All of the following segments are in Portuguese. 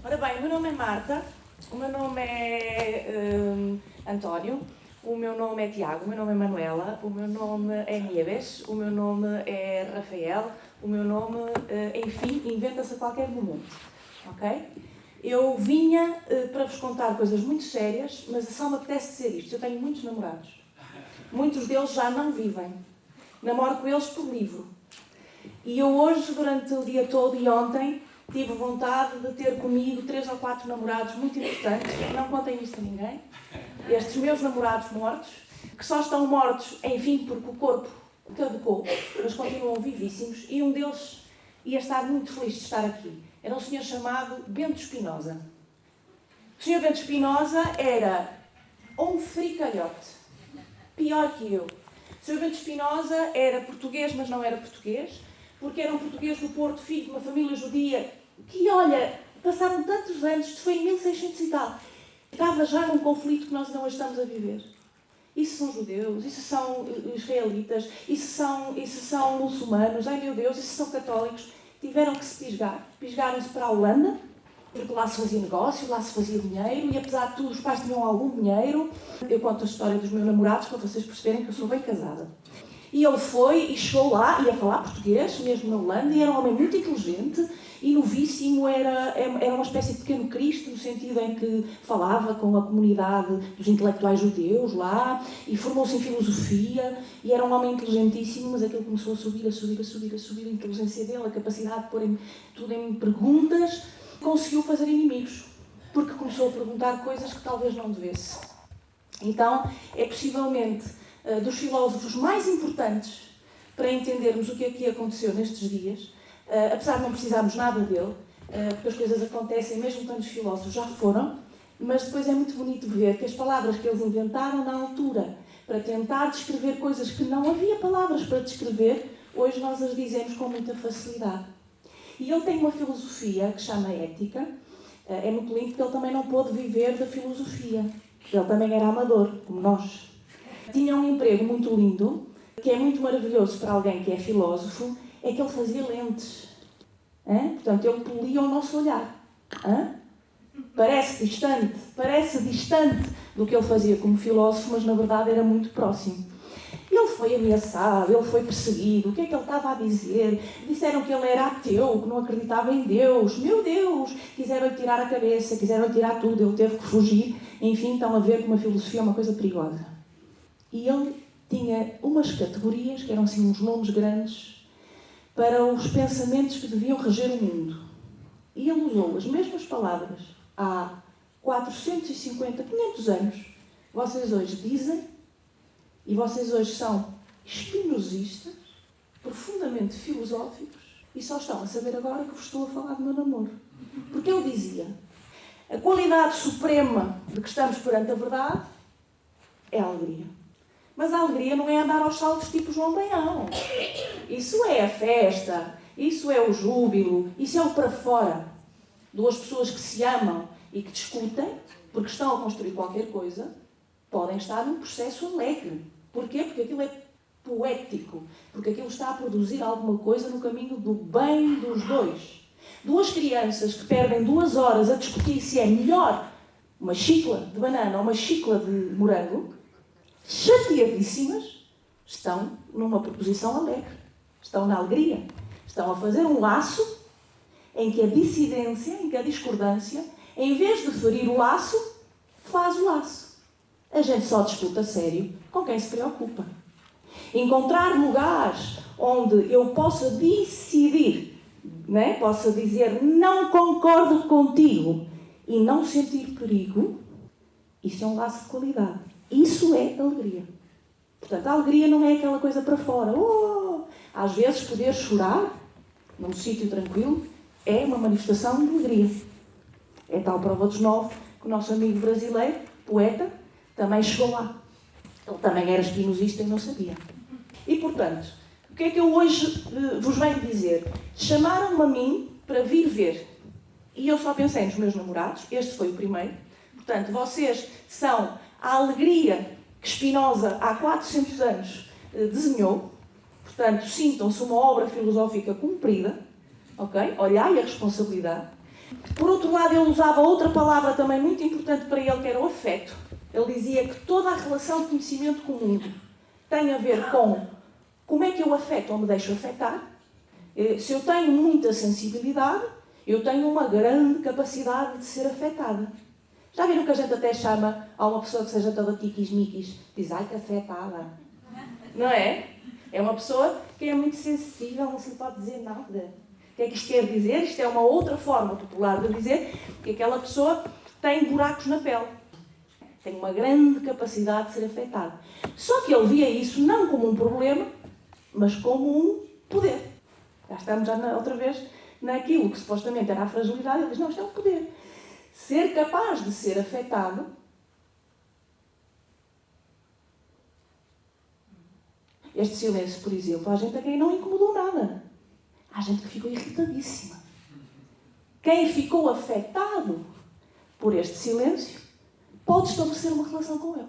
Ora bem, o meu nome é Marta, o meu nome é António, o meu nome é Tiago, o meu nome é Manuela, o meu nome é Nieves, o meu nome é Rafael, o meu nome, enfim, inventa-se a qualquer momento, ok? Eu vinha para vos contar coisas muito sérias, mas só me apetece dizer isto. Eu tenho muitos namorados. Muitos deles já não vivem. Namoro com eles por livro. E eu hoje, durante o dia todo e ontem, tive vontade de ter comigo 3 ou 4 namorados muito importantes. Não contem isto a ninguém. Estes meus namorados mortos, que só estão mortos, enfim, porque o corpo caducou, mas continuam vivíssimos. E um deles ia estar muito feliz de estar aqui. Era um senhor chamado Bento Espinosa. O senhor Bento Espinosa era um fricalhote. Pior que eu. O senhor Bento Espinosa era português, mas não era português, porque era um português do Porto, filho de uma família judia, que, olha, passaram tantos anos, isto foi em 1600 e tal, estava já num conflito que nós não estamos a viver. Isso são judeus, isso são israelitas, isso são muçulmanos, ai meu Deus, isso são católicos. Tiveram que se pisgar. Pisgaram-se para a Holanda, porque lá se fazia negócio, lá se fazia dinheiro, e apesar de tudo os pais tinham algum dinheiro. Eu conto a história dos meus namorados para vocês perceberem que eu sou bem casada. E ele foi e chegou lá, ia falar português, mesmo na Holanda, e era um homem muito inteligente e novíssimo, era uma espécie de pequeno Cristo, no sentido em que falava com a comunidade dos intelectuais judeus lá, e formou-se em filosofia, e era um homem inteligentíssimo, mas aquilo começou a subir, a inteligência dele, a capacidade de pôr tudo em perguntas, conseguiu fazer inimigos, porque começou a perguntar coisas que talvez não devesse. Então, é possivelmente dos filósofos mais importantes para entendermos o que aqui aconteceu nestes dias, apesar de não precisarmos nada dele, porque as coisas acontecem mesmo quando os filósofos já foram, mas depois é muito bonito ver que as palavras que eles inventaram na altura para tentar descrever coisas que não havia palavras para descrever, hoje nós as dizemos com muita facilidade. E ele tem uma filosofia que se chama ética. É muito lindo porque ele também não pôde viver da filosofia. Ele também era amador, como nós. Tinha um emprego muito lindo, que é muito maravilhoso para alguém que é filósofo, é que ele fazia lentes. Portanto, ele polia o nosso olhar. Parece distante do que ele fazia como filósofo, mas na verdade era muito próximo. Ele foi ameaçado, ele foi perseguido. O que é que ele estava a dizer? Disseram que ele era ateu, que não acreditava em Deus. Meu Deus! Quiseram-lhe tirar a cabeça, quiseram-lhe tirar tudo. Ele teve que fugir. Enfim, estão a ver que uma filosofia é uma coisa perigosa. E ele tinha umas categorias, que eram assim uns nomes grandes, para os pensamentos que deviam reger o mundo. E ele usou as mesmas palavras há 450, 500 anos. Vocês hoje dizem, e vocês hoje são espinosistas, profundamente filosóficos, e só estão a saber agora que vos estou a falar do meu namoro. Porque ele dizia, a qualidade suprema de que estamos perante a verdade é a alegria. Mas a alegria não é andar aos saltos tipo João Baião. Isso é a festa, isso é o júbilo, isso é o para fora. Duas pessoas que se amam e que discutem, porque estão a construir qualquer coisa, podem estar num processo alegre. Porquê? Porque aquilo é poético, porque aquilo está a produzir alguma coisa no caminho do bem dos dois. Duas crianças que perdem 2 horas a discutir se é melhor uma xicla de banana ou uma xicla de morango, chateadíssimas, estão numa proposição alegre, estão na alegria, estão a fazer um laço em que a dissidência, em que a discordância, em vez de ferir o laço, faz o laço. A gente só disputa a sério com quem se preocupa. Encontrar lugares onde eu possa decidir, possa dizer não concordo contigo e não sentir perigo, isso é um laço de qualidade. Isso é alegria. Portanto, a alegria não é aquela coisa para fora. Às vezes, poder chorar num sítio tranquilo é uma manifestação de alegria. É tal prova dos 9 que o nosso amigo brasileiro, poeta, também chegou lá. Ele também era espinosista e não sabia. E, portanto, o que é que eu hoje vos venho dizer? Chamaram-me a mim para vir ver. E eu só pensei nos meus namorados. Este foi o primeiro. Portanto, vocês são a alegria que Spinoza, há 400 anos, desenhou. Portanto, sintam-se uma obra filosófica cumprida. Ok? Olhai a responsabilidade. Por outro lado, ele usava outra palavra também muito importante para ele, que era o afeto. Ele dizia que toda a relação de conhecimento com o mundo tem a ver com como é que eu afeto ou me deixo afetar. Se eu tenho muita sensibilidade, eu tenho uma grande capacidade de ser afetada. Já viram que a gente até chama a uma pessoa que seja toda tiquis-miquis, diz, ai que afetada. Não é? É uma pessoa que é muito sensível, não se lhe pode dizer nada. O que é que isto quer dizer? Isto é uma outra forma popular de dizer que aquela pessoa tem buracos na pele. Tem uma grande capacidade de ser afetada. Só que ele via isso não como um problema, mas como um poder. Já estamos outra vez naquilo que supostamente era a fragilidade. Ele diz, não, isto é um poder. Ser capaz de ser afetado este silêncio, por exemplo, há gente a quem não incomodou nada. Há gente que ficou irritadíssima. Quem ficou afetado por este silêncio pode estabelecer uma relação com ele.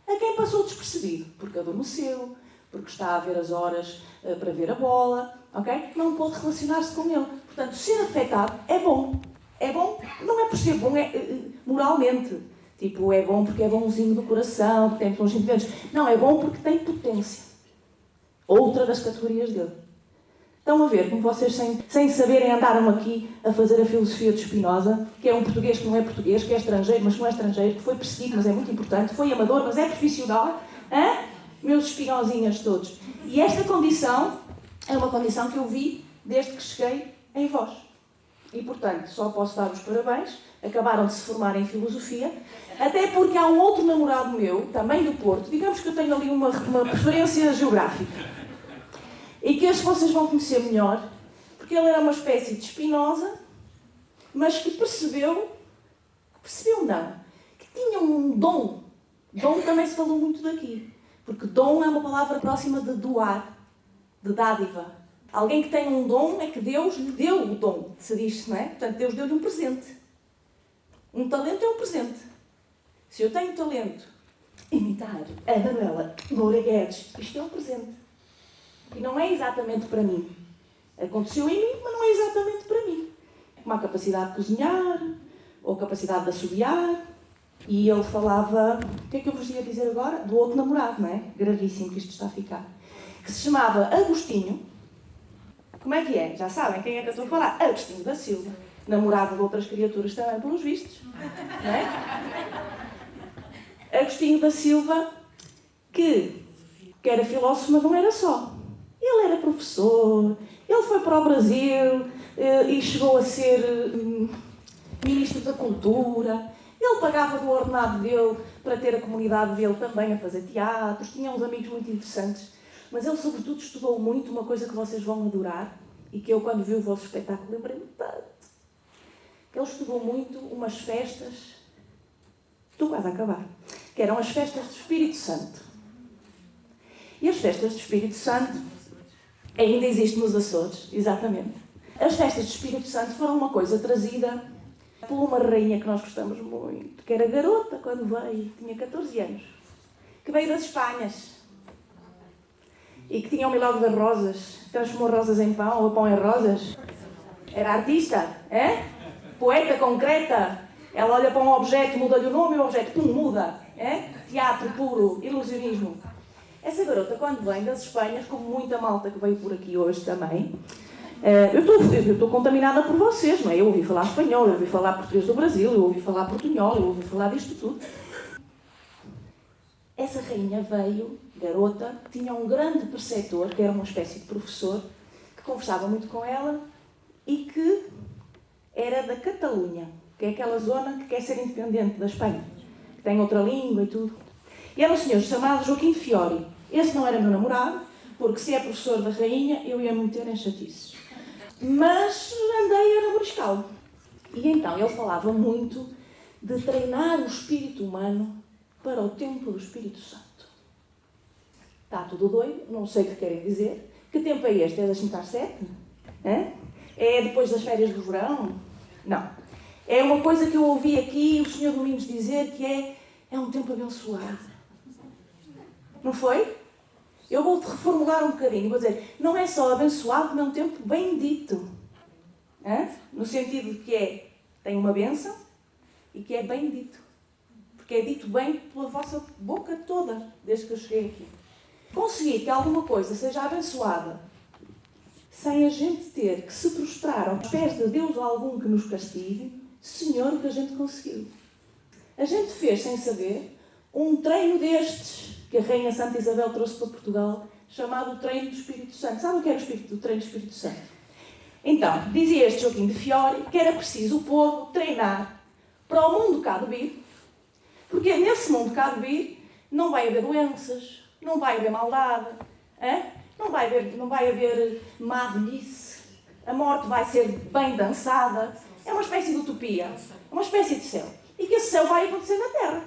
A quem passou despercebido, porque adormeceu, porque está a ver as horas para ver a bola, ok? Não pode relacionar-se com ele. Portanto, ser afetado é bom. É bom, não é por ser bom, é moralmente. Tipo, é bom porque é bonzinho do coração, porque tem bons sentimentos. Não, é bom porque tem potência. Outra das categorias dele. Estão a ver como vocês, sem saberem, andaram aqui a fazer a filosofia de Spinoza, que é um português que não é português, que é estrangeiro, mas que não é estrangeiro, que foi perseguido, mas é muito importante, foi amador, mas é profissional. Hã? Meus espinozinhas todos. E esta condição é uma condição que eu vi desde que cheguei em vós. E, portanto, só posso dar os parabéns. Acabaram de se formar em filosofia. Até porque há um outro namorado meu, também do Porto, digamos que eu tenho ali uma preferência geográfica. E que este vocês vão conhecer melhor, porque ele era uma espécie de Spinoza, mas que percebeu não, que tinha um dom. Dom também se falou muito daqui, porque dom é uma palavra próxima de doar, de dádiva. Alguém que tem um dom é que Deus lhe deu o dom, se diz, não é? Portanto, Deus deu-lhe um presente. Um talento é um presente. Se eu tenho talento, imitar a Manuela Moura Guedes, isto é um presente. E não é exatamente para mim. Aconteceu em mim, mas não é exatamente para mim. Como a capacidade de cozinhar, ou a capacidade de assobiar. E ele falava, o que é que eu vos ia dizer agora? Do outro namorado, não é? Gravíssimo que isto está a ficar. Que se chamava Agostinho. Como é que é? Já sabem quem é que eu estou a falar? Agostinho da Silva. Namorado de outras criaturas também, pelos vistos. Não é? Agostinho da Silva, que era filósofo, mas não era só. Ele era professor, ele foi para o Brasil e chegou a ser ministro da Cultura. Ele pagava do ordenado dele para ter a comunidade dele também a fazer teatros, tinha uns amigos muito interessantes. Mas ele, sobretudo, estudou muito uma coisa que vocês vão adorar e que eu, quando vi o vosso espetáculo, lembrei-me tanto. Ele estudou muito umas festas, estou quase a acabar, que eram as festas do Espírito Santo. E as festas do Espírito Santo ainda existem nos Açores, exatamente. As festas do Espírito Santo foram uma coisa trazida por uma rainha que nós gostamos muito, que era garota quando veio, tinha 14 anos, que veio das Espanhas e que tinha o milagre das rosas, transformou rosas em pão ou pão em rosas. Era artista, é? Poeta concreta. Ela olha para um objeto, muda-lhe o nome e o objeto, pum, muda. É? Teatro puro, ilusionismo. Essa garota, quando vem das Espanhas, como muita malta que veio por aqui hoje também, eu estou contaminada por vocês, não é? Eu ouvi falar espanhol, eu ouvi falar português do Brasil, eu ouvi falar portunhol, eu ouvi falar disto tudo. Essa rainha veio, garota, tinha um grande preceptor, que era uma espécie de professor, que conversava muito com ela e que era da Catalunha, que é aquela zona que quer ser independente da Espanha, que tem outra língua e tudo. E era um senhor chamado Joaquim Fiori. Esse não era meu namorado, porque se é professor da rainha, eu ia me meter em chatices. Mas andei a namoriscá-lo. E então ele falava muito de treinar o espírito humano para o tempo do Espírito Santo. Está tudo doido, não sei o que querem dizer. Que tempo é este? É das 5 às 7? É depois das férias do verão? Não. É uma coisa que eu ouvi aqui o Sr. Domingos dizer que é um tempo abençoado. Não foi? Eu vou-te reformular um bocadinho. Vou dizer, não é só abençoado, mas é um tempo bendito. No sentido de que é tem uma bênção e que é bem dito. Porque é dito bem pela vossa boca toda, desde que eu cheguei aqui. Conseguir que alguma coisa seja abençoada sem a gente ter que se prostrar aos pés de Deus algum que nos castigue, Senhor, o que a gente conseguiu. A gente fez, sem saber, um treino destes que a Rainha Santa Isabel trouxe para Portugal, chamado Treino do Espírito Santo. Sabe o que era o Treino do Espírito Santo? Então, dizia este Joaquim de Fiori que era preciso o povo treinar para o mundo cá de vir, porque nesse mundo cá de vir não vai haver doenças, não vai haver maldade, não vai haver má velhice, a morte vai ser bem dançada, é uma espécie de utopia, é uma espécie de céu. E que esse céu vai acontecer na Terra.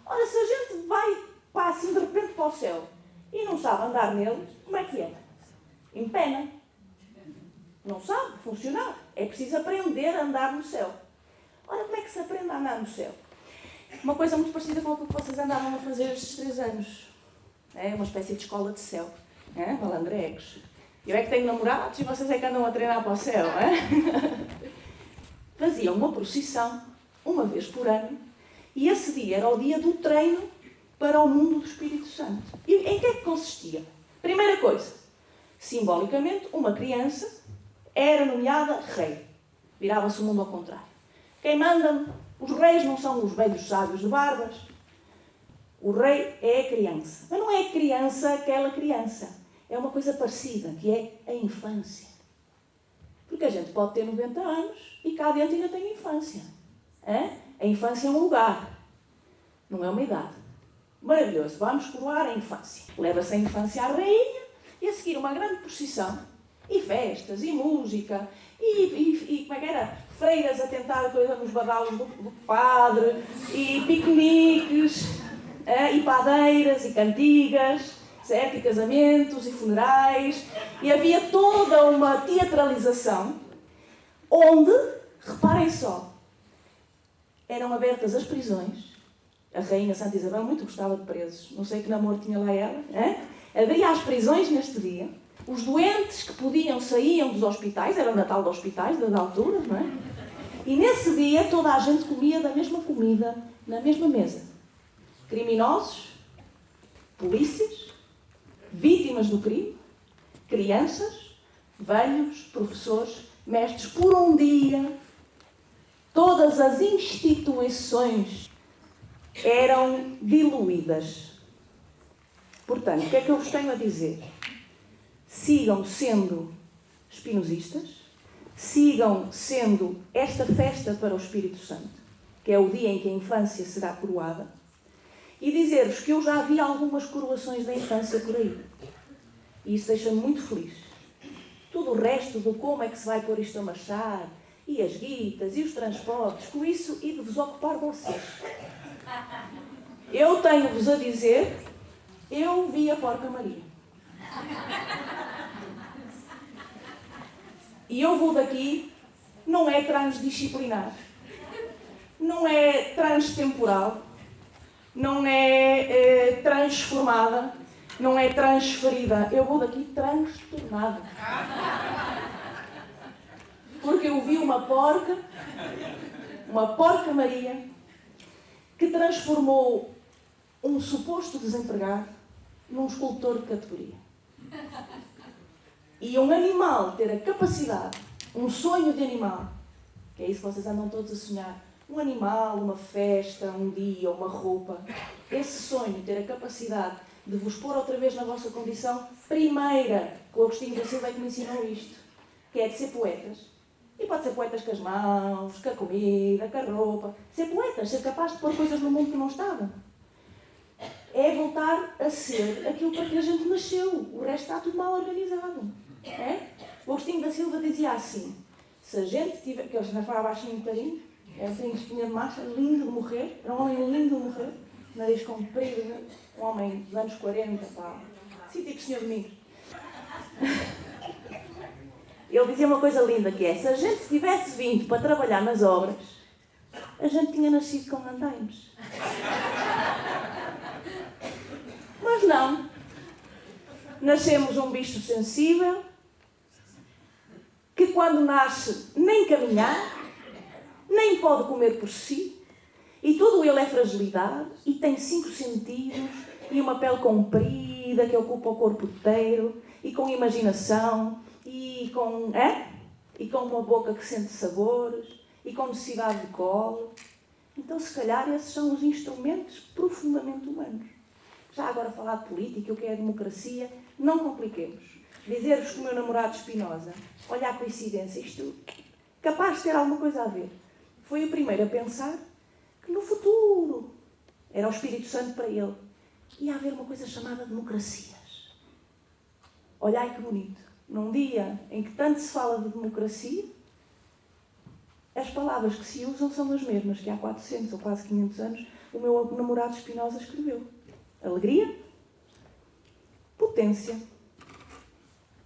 Ora, se a gente vai assim de repente para o céu e não sabe andar nele, como é que é? Empena. Não sabe funcionar. É preciso aprender a andar no céu. Ora, como é que se aprende a andar no céu? Uma coisa muito parecida com o que vocês andavam a fazer estes 3 anos. É uma espécie de escola de céu. Malandregos. Eu é que tenho namorados e vocês é que andam a treinar para o céu. Faziam uma procissão, uma vez por ano, e esse dia era o dia do treino para o mundo do Espírito Santo. E em que é que consistia? Primeira coisa, simbolicamente, uma criança era nomeada rei. Virava-se o mundo ao contrário. Quem manda, os reis não são os velhos sábios de barbas. O rei é a criança. Mas não é a criança aquela criança. É uma coisa parecida, que é a infância. Porque a gente pode ter 90 anos e cá dentro ainda tem infância. A infância é um lugar, não é uma idade. Maravilhoso, vamos coroar a infância. Leva-se a infância à rainha e a seguir uma grande procissão, e festas, e música, e como é que era? Freiras a tentar coisa nos badalos do padre, e piqueniques, e padeiras, e cantigas, certo? E casamentos, e funerais, e havia toda uma teatralização, onde, reparem só, eram abertas as prisões. A Rainha Santa Isabel muito gostava de presos. Não sei que namoro tinha lá ela. Abria as prisões neste dia. Os doentes que podiam saíam dos hospitais. Era o Natal de hospitais, das alturas, não é? E nesse dia toda a gente comia da mesma comida, na mesma mesa. Criminosos, polícias, vítimas do crime, crianças, velhos, professores, mestres. Por um dia, todas as instituições eram diluídas. Portanto, o que é que eu vos tenho a dizer? Sigam sendo espinosistas, sigam sendo esta festa para o Espírito Santo, que é o dia em que a infância será coroada, e dizer-vos que eu já vi algumas coroações da infância por aí. E isso deixa-me muito feliz. Tudo o resto do como é que se vai pôr isto a marchar, e as guitas, e os transportes, com isso, e de vos ocupar vocês. Eu tenho-vos a dizer, eu vi a Porca Maria. E eu vou daqui, não é transdisciplinar, não é transtemporal, não é transformada, não é transferida. Eu vou daqui transtornada. Porque eu vi uma porca Maria, que transformou um suposto desempregado num escultor de categoria. E um animal ter a capacidade, um sonho de animal, que é isso que vocês andam todos a sonhar, um animal, uma festa, um dia, uma roupa, esse sonho ter a capacidade de vos pôr outra vez na vossa condição primeira, que o Agostinho da Silva é que me ensinou isto, que é de ser poetas. E pode ser poetas com as mãos, com a comida, com a roupa. Ser poetas, ser capaz de pôr coisas no mundo que não estavam. É voltar a ser aquilo para que a gente nasceu. O resto está tudo mal organizado. O Agostinho da Silva dizia assim, se a gente tiver... que ele já falava baixinho um bocadinho, era assim, espinha de marcha, lindo de morrer, era um homem lindo de morrer, nariz comprido, um homem dos anos 40, pá. Sim, tipo Senhor Domingos. Ele dizia uma coisa linda que é, se a gente tivesse vindo para trabalhar nas obras, a gente tinha nascido com andaimes. Mas não. Nascemos um bicho sensível, que quando nasce nem caminhar, nem pode comer por si, e todo ele é fragilidade, e tem 5 sentidos, e uma pele comprida que ocupa o corpo inteiro, e com imaginação, e com uma boca que sente sabores, e com necessidade de colo. Então, se calhar, esses são os instrumentos profundamente humanos. Já agora falar de política, o que é a democracia, não compliquemos. Dizer-vos que o meu namorado Spinoza, olha a coincidência, isto capaz de ter alguma coisa a ver. Foi o primeiro a pensar que no futuro, era o Espírito Santo para ele, ia haver uma coisa chamada democracias. Olhai que bonito. Num dia em que tanto se fala de democracia, as palavras que se usam são as mesmas que há 400 ou quase 500 anos o meu namorado Spinoza escreveu. Alegria, potência,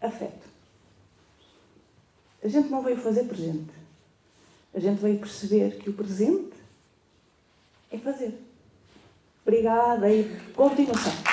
afeto. A gente não veio fazer presente. A gente veio perceber que o presente é fazer. Obrigada e continuação.